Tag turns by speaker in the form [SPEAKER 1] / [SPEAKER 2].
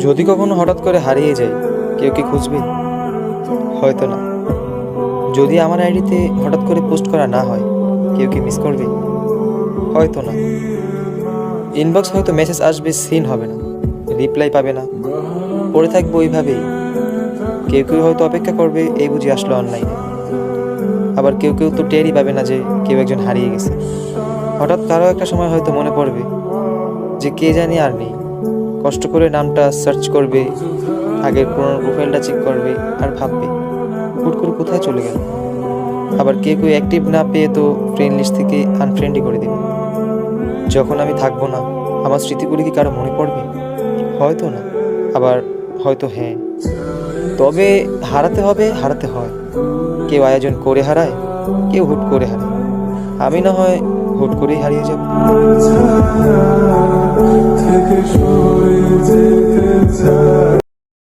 [SPEAKER 1] যদি কখনো হঠাৎ করে হারিয়ে যাই, কেউ কি খুঁজবে? হয়তো না। যদি আমার আইডিতে হঠাৎ করে পোস্ট করা না হয়, কেউ কি মিস করবে? হয়তো না। ইনবক্স হয়তো মেসেজ আসবে, সিন হবে না, রিপ্লাই পাবে না, পড়ে থাকবো ওইভাবেই। কেউ কেউ হয়তো অপেক্ষা করবে, এই বুঝি আসলো অনলাইনে। আবার কেউ কেউ তো টেরই পাবে না যে কেউ একজন হারিয়ে গেছে। হঠাৎ কারো একটা সময় হয়তো মনে পড়বে যে কে জানি আর নেই। কষ্ট করে নামটা সার্চ করবে, আগের পুরোনো প্রোফাইলটা চেক করবে, আর ভাববে হুট করে কোথায় চলে গেল। আবার কেউ কেউ অ্যাক্টিভ না পেয়ে তো ফ্রেন্ড লিস্ট থেকে আনফ্রেন্ডই করে দেবে। যখন আমি থাকবো না, আমার স্মৃতিগুলি কি কারো মনে পড়বে? হয়তো না, আবার হয়তো হ্যাঁ। তবে হারাতে হবে, হারাতে হয়। কেউ আয়োজন করে হারায়, কেউ হুট করে হারায়। আমি না হয় হুট করেই হারিয়ে যাব।